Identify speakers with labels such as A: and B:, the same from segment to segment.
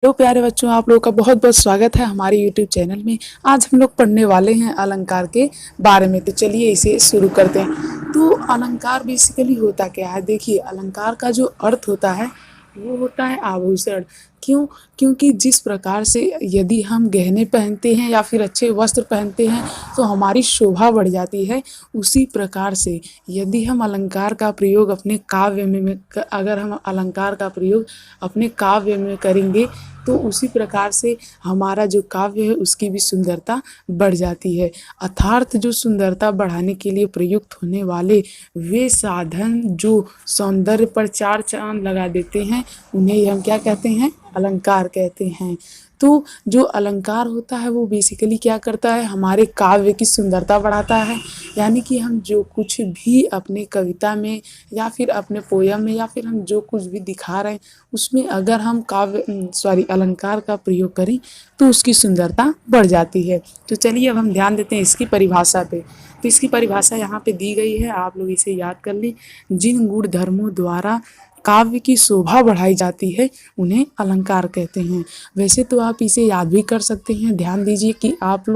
A: Hello प्यारे बच्चों, आप लोगों का बहुत बहुत स्वागत है हमारे यूट्यूब चैनल में। आज हम लोग पढ़ने वाले हैं अलंकार के बारे में। तो चलिए इसे शुरू करते हैं। तो अलंकार बेसिकली होता क्या है? देखिए, अलंकार का जो अर्थ होता है वो होता है आभूषण। क्यों? क्योंकि जिस प्रकार से यदि हम गहने पहनते हैं या फिर अच्छे वस्त्र पहनते हैं तो हमारी शोभा बढ़ जाती है, उसी प्रकार से यदि हम अलंकार का प्रयोग अपने काव्य में अगर हम अलंकार का प्रयोग अपने काव्य में करेंगे तो उसी प्रकार से हमारा जो काव्य है उसकी भी सुंदरता बढ़ जाती है। अर्थात जो सुंदरता बढ़ाने के लिए प्रयुक्त होने वाले वे साधन जो सौंदर्य पर चार चांद लगा देते हैं, उन्हें हम क्या कहते हैं? अलंकार कहते हैं। तो जो अलंकार होता है वो बेसिकली क्या करता है? हमारे काव्य की सुंदरता बढ़ाता है। यानी कि हम जो कुछ भी अपने कविता में या फिर अपने पोयम में या फिर हम जो कुछ भी दिखा रहे हैं उसमें अगर हम अलंकार का प्रयोग करें तो उसकी सुंदरता बढ़ जाती है। तो चलिए अब हम ध्यान देते हैं इसकी परिभाषा पे। तो इसकी परिभाषा यहाँ पे दी गई है, आप लोग इसे याद कर लें। जिन गुण धर्मों द्वारा काव्य की शोभा बढ़ाई जाती है उन्हें अलंकार कहते हैं। वैसे तो आप इसे याद भी कर सकते हैं। ध्यान दीजिए कि आप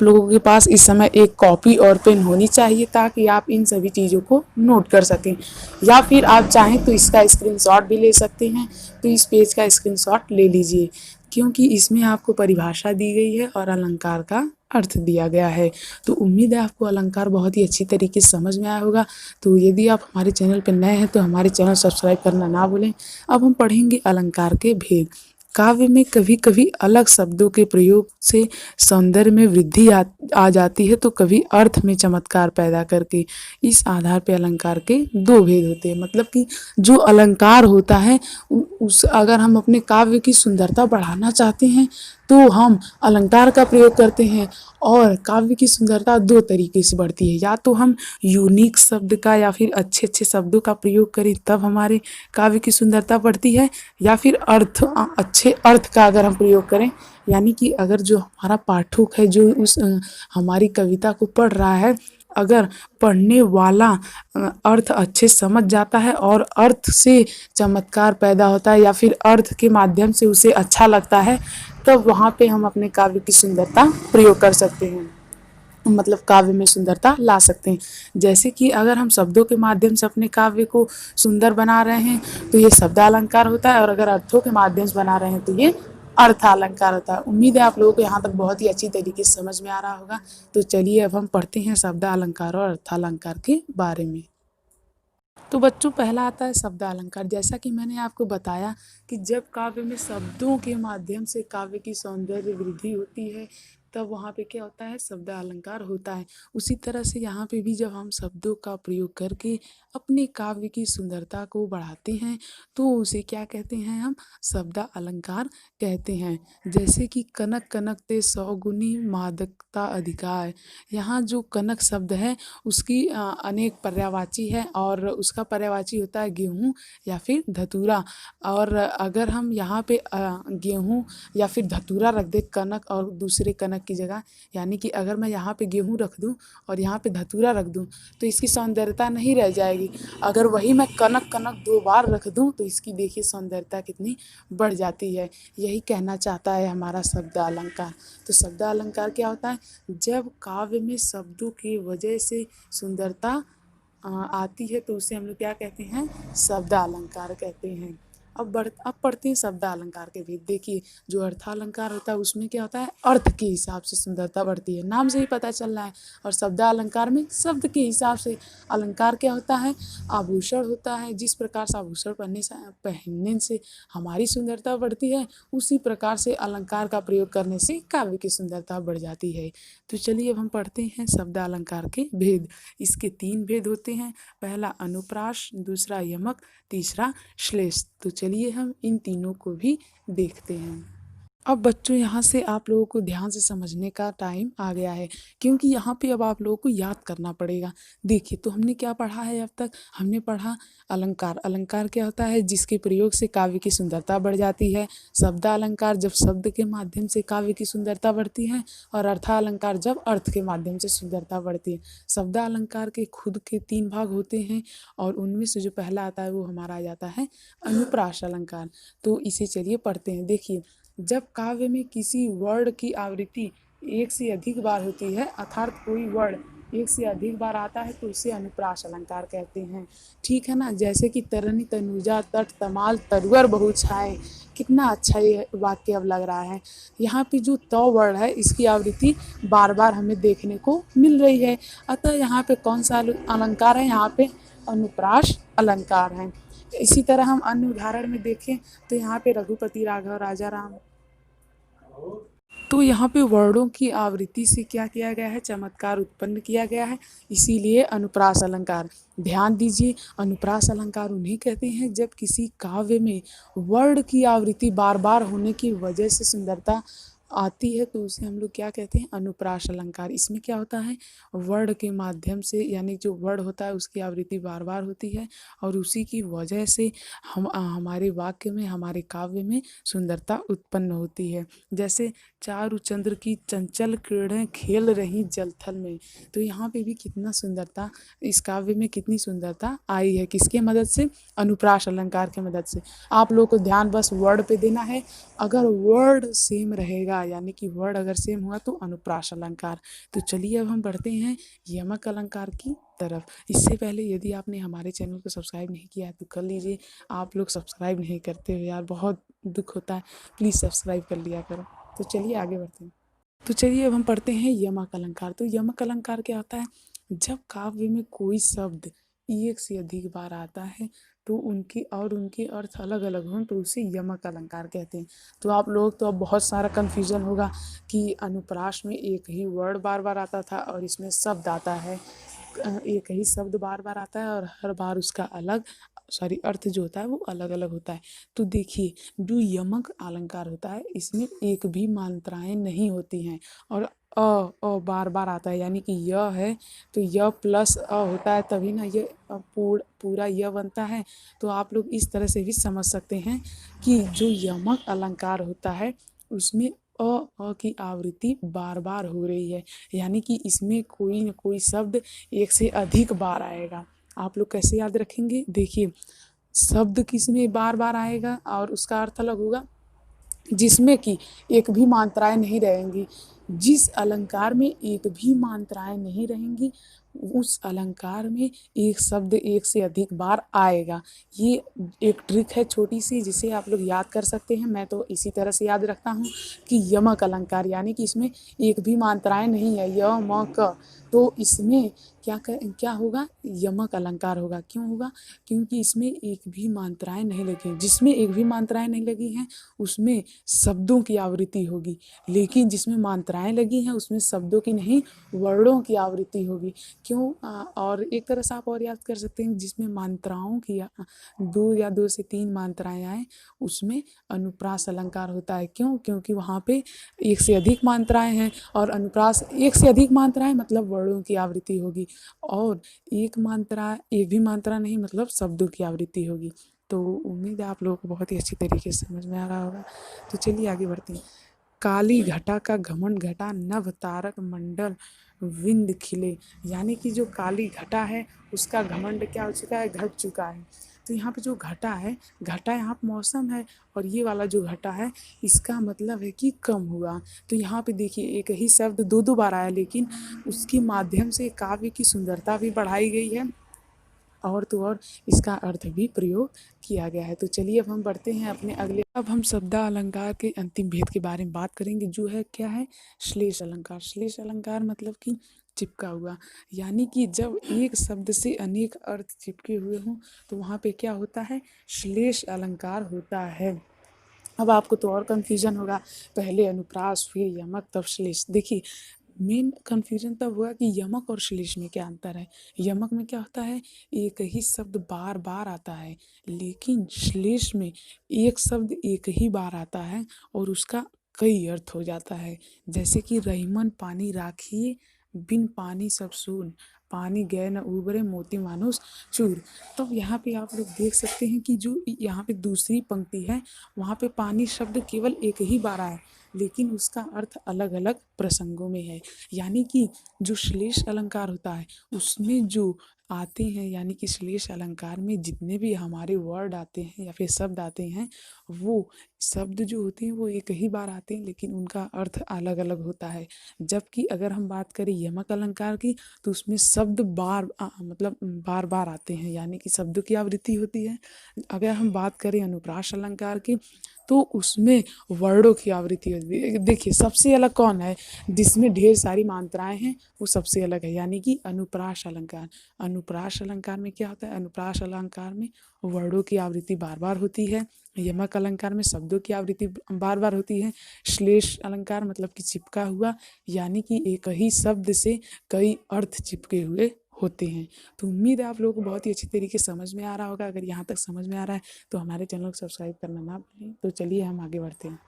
A: लोगों के पास इस समय एक कॉपी और पेन होनी चाहिए ताकि आप इन सभी चीज़ों को नोट कर सकें, या फिर आप चाहें तो इसका स्क्रीनशॉट भी ले सकते हैं। तो इस पेज का स्क्रीनशॉट ले लीजिए क्योंकि इसमें आपको परिभाषा दी गई है और अलंकार का अर्थ दिया गया है। तो उम्मीद है आपको अलंकार बहुत ही अच्छी तरीके से समझ में आया होगा। तो यदि आप हमारे चैनल पर नए हैं तो हमारे चैनल सब्सक्राइब करना ना भूलें। अब हम पढ़ेंगे अलंकार के भेद। काव्य में कभी कभी अलग शब्दों के प्रयोग से सौंदर्य में वृद्धि आ जाती है तो कभी अर्थ में चमत्कार पैदा करके। इस आधार पे अलंकार के दो भेद होते हैं। मतलब कि जो अलंकार होता है उस अगर हम अपने काव्य की सुंदरता बढ़ाना चाहते हैं तो हम अलंकार का प्रयोग करते हैं। और काव्य की सुंदरता दो तरीके से बढ़ती है, या तो हम यूनिक शब्द का या फिर अच्छे अच्छे शब्दों का प्रयोग करें तब हमारे काव्य की सुंदरता बढ़ती है, या फिर अच्छे अर्थ का अगर हम प्रयोग करें। यानी कि अगर जो हमारा पाठक है जो उस हमारी कविता को पढ़ रहा है, अगर पढ़ने वाला अर्थ अच्छे समझ जाता है और अर्थ से चमत्कार पैदा होता है या फिर अर्थ के माध्यम से उसे अच्छा लगता है, तब वहाँ पे हम अपने काव्य की सुंदरता प्रयोग कर सकते हैं। मतलब काव्य में सुंदरता ला सकते हैं। जैसे कि अगर हम शब्दों के माध्यम से अपने काव्य को सुंदर बना रहे हैं तो ये शब्दालंकार होता है, और अगर अर्थों के माध्यम से बना रहे हैं तो ये अर्थालंकार होता है। उम्मीद है आप लोगों को यहाँ तक बहुत ही अच्छी तरीके से समझ में आ रहा होगा। तो चलिए अब हम पढ़ते हैं शब्दालंकार और अर्थालंकार के बारे में। तो बच्चों, पहला आता है शब्दालंकार। जैसा कि मैंने आपको बताया कि जब काव्य में शब्दों के माध्यम से काव्य की सौंदर्य वृद्धि होती है तब वहाँ पे क्या होता है? शब्दालंकार होता है। उसी तरह से यहाँ पे भी जब हम शब्दों का प्रयोग करके अपने काव्य की सुंदरता को बढ़ाते हैं तो उसे क्या कहते हैं? हम शब्दालंकार कहते हैं। जैसे कि कनक कनक ते सौगुनी मादकता अधिकार। यहाँ जो कनक शब्द है उसकी अनेक पर्यायवाची है और उसका पर्यायवाची होता है गेहूँ या फिर धतूरा। और अगर हम यहाँ पे गेहूँ या फिर धतूरा रख दे कनक और दूसरे कनक की जगह, यानी कि अगर मैं यहाँ पे गेहूँ रख दूँ और यहाँ पे धतूरा रख दूँ तो इसकी सौंदर्यता नहीं रह जाएगी। अगर वही मैं कनक कनक दो बार रख दूँ तो इसकी देखिए सौंदर्यता कितनी बढ़ जाती है। यही कहना चाहता है हमारा शब्दालंकार। तो शब्दालंकार क्या होता है? जब काव्य में शब्दों की वजह से सुंदरता आती है तो उसे हम लोग क्या कहते हैं? शब्दालंकार कहते हैं। अब पढ़ते हैं शब्दालंकार के भी। देखिए, जो अर्थालंकार होता है उसमें क्या होता है? अर्थ के हिसाब से सुंदरता बढ़ती है, नाम से ही पता चल रहा है। और शब्दालंकार में शब्द के हिसाब से। अलंकार क्या होता है? आभूषण होता है। जिस प्रकार से आभूषण पहनने से हमारी सुंदरता बढ़ती है, उसी प्रकार से अलंकार का प्रयोग करने से काव्य की सुंदरता बढ़ जाती है। तो चलिए अब हम पढ़ते हैं शब्दालंकार के भेद। इसके तीन भेद होते हैं। पहला अनुप्रास, दूसरा यमक, तीसरा श्लेष। तो चलिए हम इन तीनों को भी देखते हैं। अब बच्चों यहाँ से आप लोगों को ध्यान से समझने का टाइम आ गया है, क्योंकि यहाँ पे अब आप लोगों को याद करना पड़ेगा। देखिए, तो हमने क्या पढ़ा है अब तक? हमने पढ़ा अलंकार। अलंकार क्या होता है? जिसके प्रयोग से काव्य की सुंदरता बढ़ जाती है। शब्दालंकार, जब शब्द के माध्यम से काव्य की सुंदरता बढ़ती है, और अर्थालंकार, जब अर्थ के माध्यम से सुंदरता बढ़ती है। शब्दालंकार के खुद के 3 भाग होते हैं, और उनमें से जो पहला आता है वो हमारा आ जाता है अनुप्रास अलंकार। तो इसे चलिए पढ़ते हैं। देखिए, जब काव्य में किसी वर्ण की आवृत्ति एक से अधिक बार होती है, अर्थात कोई वर्ण एक से अधिक बार आता है, तो उसे अनुप्रास अलंकार कहते हैं। ठीक है ना? जैसे कि तरनी तनुजा तट तमाल तरुअर बहु छाए। कितना अच्छा ये वाक्य अब लग रहा है। यहाँ पे जो त वर्ण है, इसकी आवृत्ति बार बार हमें देखने को मिल रही है। अतः यहाँ पे कौन सा अलंकार है? यहाँ पे अनुप्रास अलंकार है। इसी तरह हम अन्य उदाहरण में देखें तो यहाँ पे रघुपति राघव राजा राम, तो यहाँ पे वर्णों की आवृत्ति से क्या किया गया है? चमत्कार उत्पन्न किया गया है, इसीलिए अनुप्रास अलंकार। ध्यान दीजिए, अनुप्रास अलंकार उन्हें कहते हैं जब किसी काव्य में वर्ण की आवृत्ति बार बार होने की वजह से सुंदरता आती है, तो उसे हम लोग क्या कहते हैं? अनुप्रास अलंकार। इसमें क्या होता है? वर्ण के माध्यम से, यानी जो वर्ण होता है उसकी आवृत्ति बार बार होती है, और उसी की वजह से हमारे वाक्य में, हमारे काव्य में सुंदरता उत्पन्न होती है। जैसे चारु चंद्र की चंचल किरणें खेल रही जलथल में। तो यहाँ पे भी कितना सुंदरता, इस काव्य में कितनी सुंदरता आई है, किसके मदद से? अनुप्रास अलंकार के मदद से। आप लोग को ध्यान बस वर्ड पे देना है। अगर वर्ड सेम रहेगा, यानी कि वर्ड अगर सेम हुआ, तो अनुप्रास अलंकार। तो चलिए अब हम बढ़ते हैं यमक अलंकार की तरफ। इससे पहले यदि आपने हमारे चैनल को सब्सक्राइब नहीं किया है तो कर लीजिए। आप लोग सब्सक्राइब नहीं करते हो यार, बहुत दुख होता है। प्लीज़ सब्सक्राइब कर लिया करो। तो चलिए आगे बढ़ते हैं। तो चलिए अब हम पढ़ते हैं यमक अलंकार। तो यमक अलंकार क्या होता है? जब काव्य में कोई शब्द एक से अधिक बार आता है, तो उनके अर्थ अलग अलग हों, तो उसे यमक अलंकार कहते हैं। तो आप लोग तो अब बहुत सारा कन्फ्यूजन होगा कि अनुप्रास में एक ही वर्ड बार बार आता था, और इसमें शब्द आता है, एक ही शब्द बार बार आता है, और हर बार उसका अर्थ जो होता है वो अलग अलग होता है। तो देखिए, जो यमक अलंकार होता है, इसमें एक भी मात्राएं नहीं होती हैं, और बार बार आता है, यानी कि य है तो य प्लस होता है, तभी ना ये पूरा य बनता है। तो आप लोग इस तरह से भी समझ सकते हैं कि जो यमक अलंकार होता है उसमें की आवृत्ति बार बार हो रही है, यानी कि इसमें कोई न कोई शब्द एक से अधिक बार आएगा। आप लोग कैसे याद रखेंगे? देखिए, शब्द किसमें बार बार आएगा और उसका अर्थ अलग होगा? जिसमें कि एक भी मात्राएं नहीं रहेंगी। जिस अलंकार में एक भी मात्राएं नहीं रहेंगी, उस अलंकार में एक शब्द एक से अधिक बार आएगा। ये एक ट्रिक है छोटी सी, जिसे आप लोग याद कर सकते हैं। मैं तो इसी तरह से याद रखता हूँ कि यमक अलंकार, यानी कि इसमें एक भी मात्राएं नहीं है, य म क, तो इसमें क्या होगा? यमक अलंकार होगा। क्यों होगा? क्योंकि इसमें एक भी मात्राएं नहीं लगी। जिसमें एक भी मात्राएं नहीं लगी हैं उसमें शब्दों की आवृत्ति होगी, लेकिन जिसमें मात्राएं लगी हैं उसमें शब्दों की नहीं, वर्णों की आवृत्ति होगी। क्यों? और एक तरह से आप और याद कर सकते हैं, जिसमें मात्राओं की 2 या 2 से 3 मात्राएं आए, उसमें अनुप्रास अलंकार होता है। क्यों? क्योंकि वहाँ पे एक से अधिक मात्राएं हैं, और अनुप्रास एक से अधिक मात्राएं मतलब वर्णों की आवृत्ति होगी, और एक भी मात्रा नहीं मतलब शब्दों की आवृत्ति होगी। तो उम्मीद है आप लोगों को बहुत ही अच्छी तरीके से समझ में आ रहा होगा। तो चलिए आगे बढ़ते हैं। काली घटा का घमंड घटा, नभ तारक मंडल विंद खिले। यानी कि जो काली घटा है उसका घमंड क्या हो चुका है? घट चुका है। तो यहाँ पे जो घटा है, घटा यहाँ पे मौसम है, और ये वाला जो घटा है इसका मतलब है कि कम हुआ। तो यहाँ पे देखिए, एक ही शब्द दो दो बार आया, लेकिन उसके माध्यम से काव्य की सुंदरता भी बढ़ाई गई है, और तो और इसका अर्थ भी प्रयोग किया गया है। तो चलिए अब हम बढ़ते हैं अपने अगले। अब हम शब्दालंकार के अंतिम भेद के बारे में बात करेंगे, जो है क्या है? श्लेष अलंकार। श्लेष अलंकार मतलब कि चिपका हुआ, यानी कि जब एक शब्द से अनेक अर्थ चिपके हुए हों, तो वहाँ पे क्या होता है? श्लेष अलंकार होता है। अब आपको तो और कन्फ्यूजन होगा, पहले अनुप्रास फिर यमक तब श्लेष। देखिए, मेन कन्फ्यूजन तब हुआ कि यमक और श्लेष में क्या अंतर है। यमक में क्या होता है? एक ही शब्द बार बार आता है, लेकिन श्लेष में एक शब्द एक ही बार आता है, और उसका कई अर्थ हो जाता है। जैसे कि रहीमन पानी राखिए, बिन पानी सब सून, पानी गए न उबरे मोती मानुष चूर। तो यहाँ पे आप लोग देख सकते हैं कि जो यहाँ पे दूसरी पंक्ति है, वहाँ पे पानी शब्द केवल एक ही बार आया, लेकिन उसका अर्थ अलग अलग प्रसंगों में है। यानी कि जो श्लेष अलंकार होता है उसमें जो आते हैं, यानी कि श्लेष अलंकार में जितने भी हमारे वर्ड आते हैं या फिर शब्द आते हैं, वो शब्द जो होते हैं वो एक ही बार आते हैं, लेकिन उनका अर्थ अलग अलग होता है। जबकि अगर हम बात करें यमक अलंकार की, तो उसमें शब्द मतलब बार बार आते हैं, यानी कि शब्दों की आवृत्ति होती है। अगर हम बात करें अनुप्रास अलंकार की, तो उसमें वर्डों की आवृत्ति होती है। देखिए सबसे अलग कौन है, जिसमें ढेर सारी मात्राएं हैं, वो सबसे अलग है, यानी कि अनुप्रास अलंकार। अनुप्रास अलंकार में क्या होता है, अनुप्रास अलंकार में वर्डों की आवृत्ति बार बार होती है। यमक अलंकार में शब्दों की आवृत्ति बार बार होती है। श्लेष अलंकार मतलब कि चिपका हुआ, यानी कि एक ही शब्द से कई अर्थ चिपके हुए होते हैं। तो उम्मीद है आप लोगों को बहुत ही अच्छी तरीके से समझ में आ रहा होगा। अगर यहाँ तक समझ में आ रहा है तो हमारे चैनल को सब्सक्राइब करना ना भूलें। तो चलिए हम आगे बढ़ते हैं।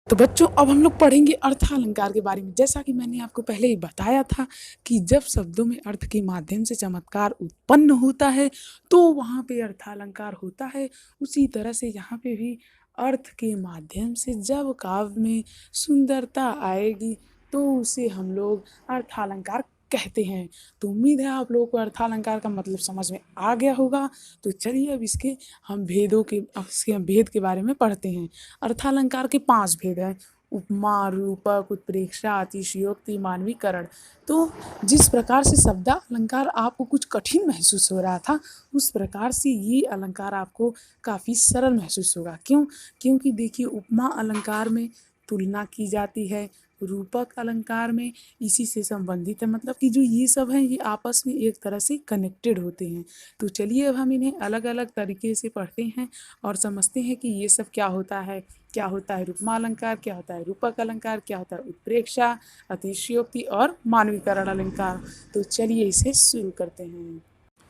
A: तो बच्चों अब हम लोग पढ़ेंगे अर्थालंकार के बारे में। जैसा कि मैंने आपको पहले ही बताया था कि जब शब्दों में अर्थ के माध्यम से चमत्कार उत्पन्न होता है तो वहाँ पे अर्थालंकार होता है। उसी तरह से यहाँ पे भी अर्थ के माध्यम से जब काव्य में सुंदरता आएगी तो उसे हम लोग अर्थालंकार कहते हैं। तो उम्मीद है आप लोगों को अर्थालंकार का मतलब समझ में आ गया होगा। तो चलिए अब इसके इसके भेद के बारे में पढ़ते हैं। अर्थालंकार के 5 भेद हैं: उपमा, रूपक, उत्प्रेक्षा, अतिशयोक्ति, मानवीकरण। तो जिस प्रकार से शब्दालंकार आपको कुछ कठिन महसूस हो रहा था, उस प्रकार से ये अलंकार आपको काफ़ी सरल महसूस होगा। क्यों? क्योंकि देखिए उपमा अलंकार में तुलना की जाती है, रूपक अलंकार में इसी से संबंधित है, मतलब कि जो ये सब हैं ये आपस में एक तरह से कनेक्टेड होते हैं। तो चलिए अब हम इन्हें अलग अलग तरीके से पढ़ते हैं और समझते हैं कि ये सब क्या होता है। क्या होता है उपमा अलंकार, क्या होता है रूपक अलंकार, क्या होता है उत्प्रेक्षा, अतिशयोक्ति और मानवीकरण अलंकार। तो चलिए इसे शुरू करते हैं।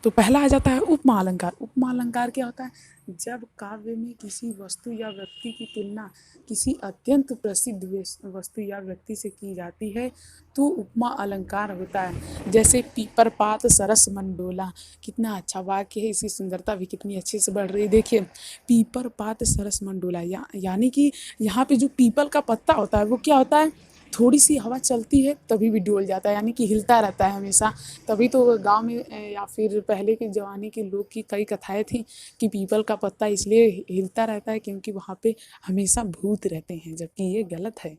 A: तो पहला आ जाता है उपमा अलंकार। उपमा अलंकार क्या होता है, जब काव्य में किसी वस्तु या व्यक्ति की तुलना किसी अत्यंत प्रसिद्ध वस्तु या व्यक्ति से की जाती है तो उपमा अलंकार होता है। जैसे पीपर पात सरस मंडोला, कितना अच्छा वाक्य है, इसकी सुंदरता भी कितनी अच्छे से बढ़ रही है। देखिए पीपर पात सरस मंडोला, यानी कि यहाँ पे जो पीपल का पत्ता होता है वो क्या होता है, थोड़ी सी हवा चलती है तभी भी डोल जाता है, यानी कि हिलता रहता है हमेशा। तभी तो गांव में या फिर पहले के ज़माने के लोग की कई कथाएं थी कि पीपल का पत्ता इसलिए हिलता रहता है क्योंकि वहाँ पे हमेशा भूत रहते हैं, जबकि ये गलत है।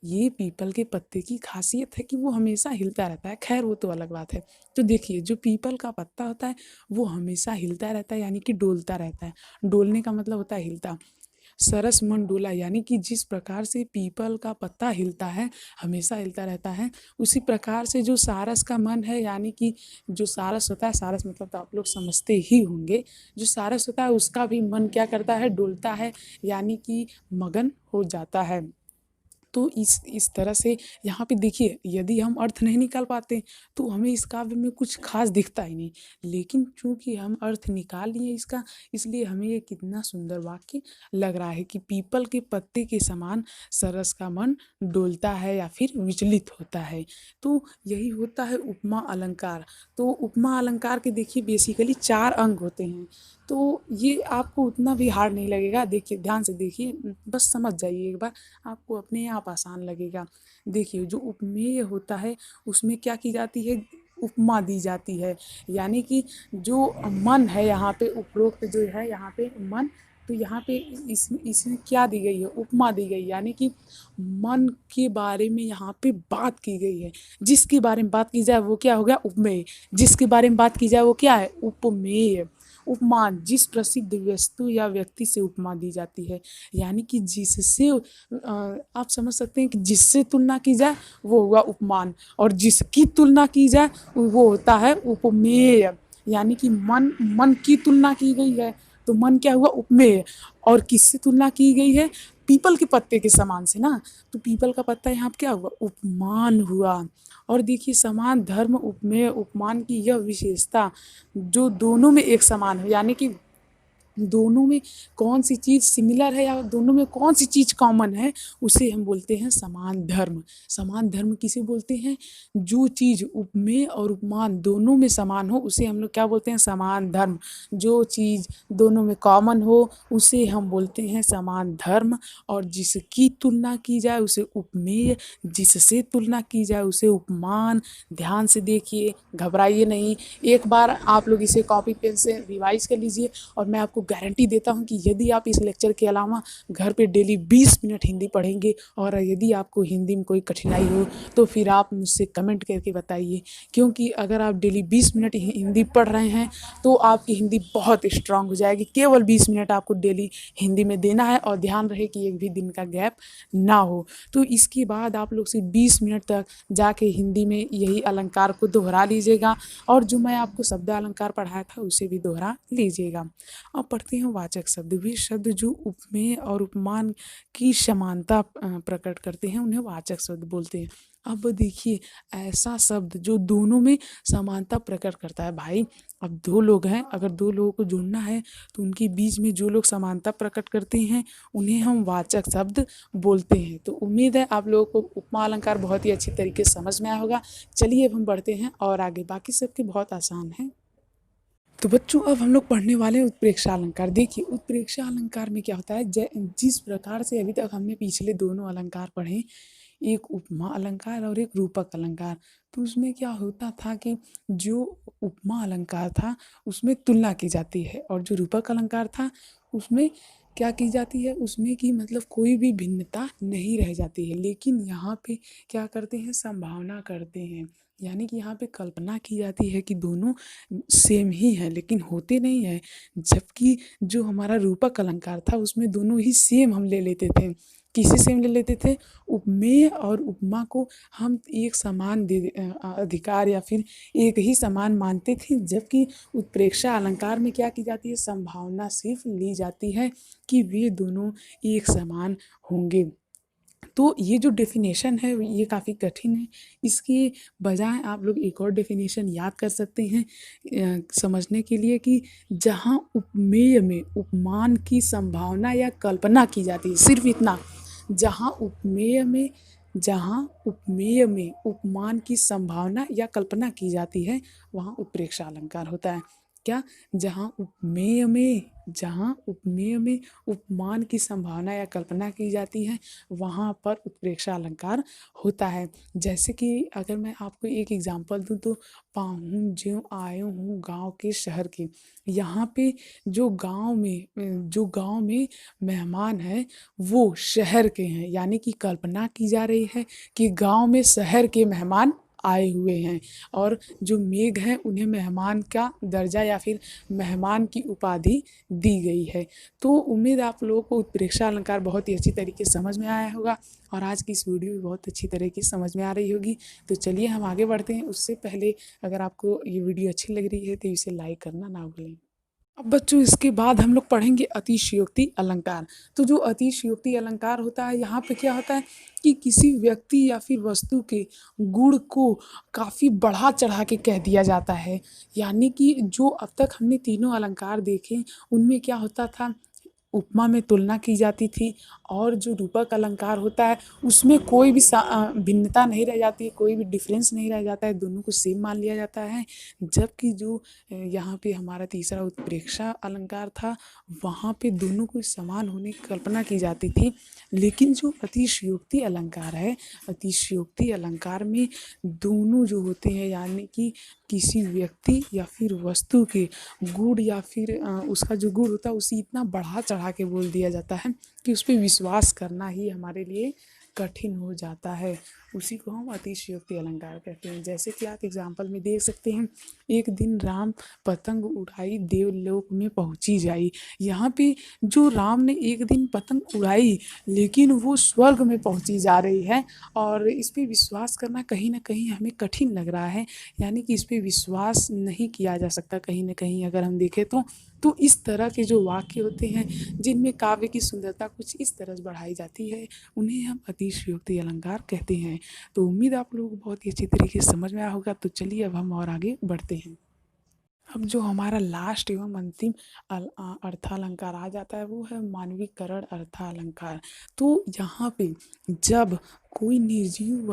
A: ये पीपल के पत्ते की खासियत है कि वो हमेशा हिलता रहता है। खैर वो तो अलग बात है। तो देखिए जो पीपल का पत्ता होता है वो हमेशा हिलता रहता है, यानी कि डोलता रहता है। डोलने का मतलब होता है हिलता। सरस मन डोला, यानी कि जिस प्रकार से पीपल का पत्ता हिलता है, हमेशा हिलता रहता है, उसी प्रकार से जो सारस का मन है, यानी कि जो सारस होता है, सारस मतलब तो आप लोग समझते ही होंगे, जो सारस होता है उसका भी मन क्या करता है, डोलता है, यानी कि मगन हो जाता है। तो इस तरह से यहाँ पे देखिए यदि हम अर्थ नहीं निकाल पाते तो हमें इस काव्य में कुछ खास दिखता ही नहीं, लेकिन चूंकि हम अर्थ निकाल लिए इसका, इसलिए हमें ये कितना सुंदर वाक्य लग रहा है कि पीपल के पत्ते के समान सरस का मन डोलता है या फिर विचलित होता है। तो यही होता है उपमा अलंकार। तो उपमा अलंकार के देखिए बेसिकली 4 अंग होते हैं। तो ये आपको उतना भी हार्ड नहीं लगेगा। देखिए ध्यान से देखिए, बस समझ जाइए एक बार, आपको अपने आप आसान लगेगा। देखिए जो उपमेय होता है उसमें क्या की जाती है, उपमा दी जाती है, यानी कि जो मन है यहाँ पे, उपरोक्त जो है यहाँ पे मन, तो यहाँ पे इसमें क्या दी गई है, उपमा दी गई, यानी कि मन के बारे में यहाँ पे बात की गई है। जिसके बारे में बात की जाए वो क्या हो गया, उपमेय। जिसके बारे में बात की जाए वो क्या है, उपमेय। उपमा जिस प्रसिद्ध वस्तु या व्यक्ति से उपमा दी जाती है, यानी कि जिससे आप समझ सकते हैं कि जिससे तुलना की जाए वो हुआ उपमान, और जिसकी तुलना की जाए वो होता है उपमेय। यानी कि मन की तुलना की गई है तो मन क्या हुआ, उपमेय। और किससे तुलना की गई है, पीपल के पत्ते के समान से ना, तो पीपल का पत्ता यहाँ क्या हुआ, उपमान हुआ। और देखिए समान धर्म उपमेय उपमान की यह विशेषता जो दोनों में एक समान हो, यानी कि दोनों में कौन सी चीज़ सिमिलर है या दोनों में कौन सी चीज़ कॉमन है, उसे हम बोलते हैं समान धर्म। समान धर्म किसे बोलते हैं? जो चीज़ उपमेय और उपमान दोनों में समान हो उसे हम लोग क्या बोलते हैं? समान धर्म। जो चीज़ दोनों में कॉमन हो उसे हम बोलते हैं समान धर्म, और जिसकी तुलना की जाए उसे उपमेय, जिससे तुलना की जाए उसे उपमान। ध्यान से देखिए, घबराइए नहीं। एक बार आप लोग इसे कॉपी पेन से रिवाइज़ कर लीजिए, और मैं आपको गारंटी देता हूँ कि यदि आप इस लेक्चर के अलावा घर पे डेली 20 मिनट हिंदी पढ़ेंगे, और यदि आपको हिंदी में कोई कठिनाई हो तो फिर आप मुझसे कमेंट करके बताइए, क्योंकि अगर आप डेली 20 मिनट हिंदी पढ़ रहे हैं तो आपकी हिंदी बहुत स्ट्रांग हो जाएगी। केवल 20 मिनट आपको डेली हिंदी में देना है, और ध्यान रहे कि एक भी दिन का गैप ना हो। तो इसके बाद आप लोग सिर्फ 20 मिनट तक जाके हिंदी में यही अलंकार को दोहरा लीजिएगा, और जो मैं आपको शब्द अलंकार पढ़ाया था उसे भी दोहरा लीजिएगा। अब पढ़ते हैं वाचक शब्द। वे शब्द जो उपमेय और उपमान की समानता प्रकट करते हैं उन्हें वाचक शब्द बोलते हैं। अब देखिए, ऐसा शब्द जो दोनों में समानता प्रकट करता है। भाई, अब दो लोग हैं, अगर दो लोगों को जोड़ना है तो उनके बीच में जो लोग समानता प्रकट करते हैं उन्हें हम वाचक शब्द बोलते हैं। तो उम्मीद है आप लोगों को उपमा अलंकार बहुत ही अच्छी तरीके से समझ में आया होगा। चलिए अब हम बढ़ते हैं और आगे, बाकी सबके बहुत आसान है। तो बच्चों, अब हम लोग पढ़ने वाले हैं उत्प्रेक्षा अलंकार। देखिए, उत्प्रेक्षा अलंकार में क्या होता है, जिस प्रकार से अभी तक हमने पिछले दोनों अलंकार पढ़े, एक उपमा अलंकार और एक रूपक अलंकार, तो उसमें क्या होता था कि जो उपमा अलंकार था उसमें तुलना की जाती है, और जो रूपक अलंकार था उसमें क्या की जाती है, उसमें कि मतलब कोई भी भिन्नता नहीं रह जाती है। लेकिन यहाँ पे क्या करते हैं, संभावना करते हैं, यानी कि यहाँ पे कल्पना की जाती है कि दोनों सेम ही हैं लेकिन होते नहीं हैं। जबकि जो हमारा रूपक अलंकार था उसमें दोनों ही सेम हम ले लेते थे। किसे सेम ले लेते थे? उपमेय और उपमा को हम एक समान अधिकार या फिर एक ही समान मानते थे। जबकि उत्प्रेक्षा अलंकार में क्या की जाती है, संभावना सिर्फ ली जाती है कि वे दोनों एक समान होंगे। तो ये जो डेफिनेशन है ये काफ़ी कठिन है। इसके बजाय आप लोग एक और डेफिनेशन याद कर सकते हैं समझने के लिए, कि जहाँ उपमेय में उपमान की संभावना या कल्पना की जाती है, सिर्फ इतना। जहाँ उपमेय में उपमान की संभावना या कल्पना की जाती है वहाँ उत्प्रेक्षा अलंकार होता है। क्या? जहाँ उपमेय में उपमान की संभावना या कल्पना की जाती है वहाँ पर उत्प्रेक्षा अलंकार होता है। जैसे कि अगर मैं आपको एक एग्जांपल दूँ तो, पाहुन ज्यों आयो हूँ गाँव के शहर के। यहाँ पे जो गाँव में मेहमान हैं वो शहर के हैं, यानी कि कल्पना की जा रही है कि गाँव में शहर के मेहमान आए हुए हैं, और जो मेघ हैं उन्हें मेहमान का दर्जा या फिर मेहमान की उपाधि दी गई है। तो उम्मीद है आप लोगों को उत्प्रेक्षा अलंकार बहुत ही अच्छी तरीके से समझ में आया होगा, और आज की इस वीडियो भी बहुत अच्छी तरीके से समझ में आ रही होगी। तो चलिए हम आगे बढ़ते हैं। उससे पहले अगर आपको ये वीडियो अच्छी लग रही है तो इसे लाइक करना ना भूलें। अब बच्चों, इसके बाद हम लोग पढ़ेंगे अतिशयोक्ति अलंकार। तो जो अतिशयोक्ति अलंकार होता है, यहाँ पे क्या होता है कि किसी व्यक्ति या फिर वस्तु के गुण को काफ़ी बढ़ा चढ़ा के कह दिया जाता है। यानी कि जो अब तक हमने तीनों अलंकार देखे उनमें क्या होता था, उपमा में तुलना की जाती थी, और जो रूपक अलंकार होता है उसमें कोई भी भिन्नता नहीं रह जाती है, कोई भी डिफरेंस नहीं रह जाता है, दोनों को सेम मान लिया जाता है। जबकि जो यहाँ पे हमारा तीसरा उत्प्रेक्षा अलंकार था वहाँ पे दोनों को समान होने की कल्पना की जाती थी। लेकिन जो अतिशयोक्ति अलंकार है, अतिशयोक्ति अलंकार में दोनों जो होते हैं, यानी कि किसी व्यक्ति या फिर वस्तु के गुण या फिर उसका जो गुण होता है उसे इतना बढ़ा चढ़ा के बोल दिया जाता है कि उस पर विश्वास करना ही हमारे लिए कठिन हो जाता है। उसी को हम अतिशयोक्ति अलंकार कहते हैं। जैसे कि आप एग्जाम्पल में देख सकते हैं, एक दिन राम पतंग उड़ाई देवलोक में पहुँची जाई। यहाँ पे जो राम ने एक दिन पतंग उड़ाई लेकिन वो स्वर्ग में पहुँची जा रही है, और इस पर विश्वास करना कहीं ना कहीं हमें कठिन लग रहा है। यानी कि इस पर विश्वास नहीं किया जा सकता कहीं ना कहीं अगर हम देखें तो इस तरह के जो वाक्य होते हैं जिनमें काव्य की सुंदरता कुछ इस तरह से बढ़ाई जाती है उन्हें हम अतिशयोक्ति अलंकार कहते हैं। तो उम्मीद आप लोगों को बहुत ही अच्छी तरीके से समझ में आया होगा। तो चलिए अब हम और आगे बढ़ते हैं। अब जो हमारा लास्ट एवं अंतिम अर्थालंकार आ जाता है वो है मानवीकरण अर्थालंकार। तो यहाँ पे जब कोई निर्जीव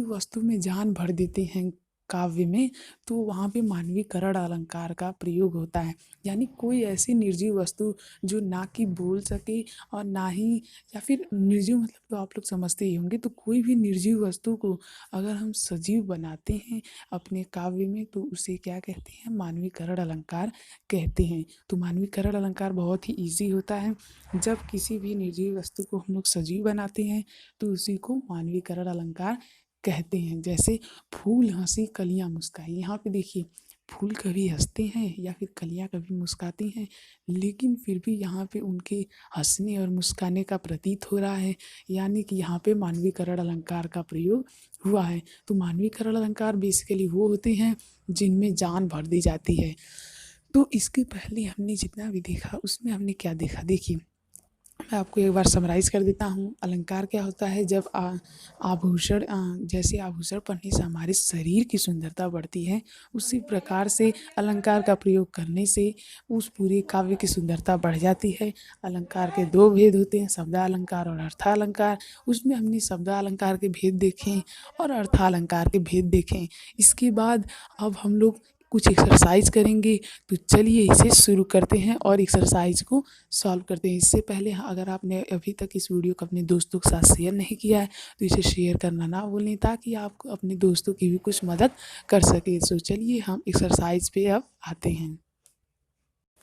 A: वस्तु में जान भर देते हैं काव्य में, तो वहाँ पे मानवीकरण अलंकार का प्रयोग होता है। यानी कोई ऐसी निर्जीव वस्तु जो ना कि बोल सके और ना ही, या फिर निर्जीव मतलब तो आप लोग समझते ही होंगे, तो कोई भी निर्जीव वस्तु को अगर हम सजीव बनाते हैं अपने काव्य में, तो उसे क्या कहते हैं, मानवीकरण अलंकार कहते हैं। तो मानवीकरण अलंकार बहुत ही ईजी होता है। जब किसी भी निर्जीव वस्तु को हम लोग सजीव बनाते हैं तो उसी को मानवीकरण अलंकार कहते हैं। जैसे फूल हंसी कलियां मुस्काई, यहाँ पे देखिए फूल कभी हंसते हैं या फिर कलियां कभी मुस्काती हैं, लेकिन फिर भी यहाँ पे उनके हंसने और मुस्काने का प्रतीत हो रहा है, यानी कि यहाँ पे मानवीकरण अलंकार का प्रयोग हुआ है। तो मानवीकरण अलंकार बेसिकली वो होते हैं जिनमें जान भर दी जाती है। तो इसके पहले हमने जितना भी देखा उसमें हमने क्या देखा, देखिए मैं आपको एक बार समराइज कर देता हूँ। अलंकार क्या होता है, जब आभूषण जैसे आभूषण पहनने से हमारे शरीर की सुंदरता बढ़ती है, उसी प्रकार से अलंकार का प्रयोग करने से उस पूरे काव्य की सुंदरता बढ़ जाती है। अलंकार के दो भेद होते हैं, शब्दालंकार और अर्थालंकार। उसमें हमने शब्दालंकार के भेद देखे और अर्थालंकार के भेद देखे। इसके बाद अब हम लोग कुछ एक्सरसाइज करेंगे, तो चलिए इसे शुरू करते हैं और एक्सरसाइज को सॉल्व करते हैं। इससे पहले अगर आपने अभी तक इस वीडियो को अपने दोस्तों के साथ शेयर नहीं किया है तो इसे शेयर करना ना भूलें, ताकि आप अपने दोस्तों की भी कुछ मदद कर सके। तो चलिए हम एक्सरसाइज पे अब आते हैं।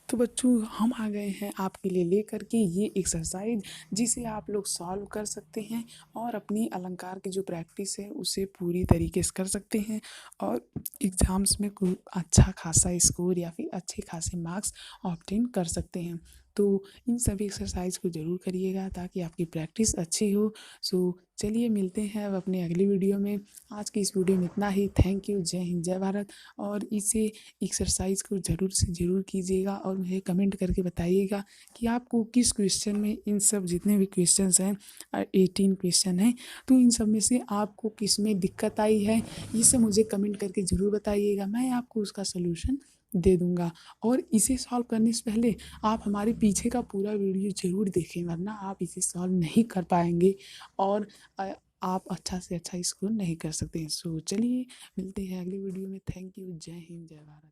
A: तो बच्चों हम आ गए हैं आपके लिए लेकर के ये एक्सरसाइज, जिसे आप लोग सॉल्व कर सकते हैं और अपनी अलंकार की जो प्रैक्टिस है उसे पूरी तरीके से कर सकते हैं और एग्ज़ाम्स में कोई अच्छा खासा स्कोर या फिर अच्छे खासे मार्क्स ऑब्टेन कर सकते हैं। तो इन सभी एक्सरसाइज को ज़रूर करिएगा ताकि आपकी प्रैक्टिस अच्छी हो। सो चलिए मिलते हैं अब अपने अगली वीडियो में। आज की इस वीडियो में इतना ही। Thank you. जय हिंद जय भारत। और इसे एक्सरसाइज को ज़रूर से ज़रूर कीजिएगा और मुझे कमेंट करके बताइएगा कि आपको किस क्वेश्चन में, इन सब जितने भी क्वेश्चंस हैं 18 क्वेश्चन हैं, तो इन सब में से आपको किस में दिक्कत आई है ये सब मुझे कमेंट करके ज़रूर बताइएगा। मैं आपको उसका सलूशन दे दूँगा। और इसे सॉल्व करने से पहले आप हमारे पीछे का पूरा वीडियो ज़रूर देखें, वरना आप इसे सॉल्व नहीं कर पाएंगे और आप अच्छा से अच्छा स्कोर नहीं कर सकते। सो चलिए मिलते हैं अगली वीडियो में। Thank you. जय हिंद जय भारत।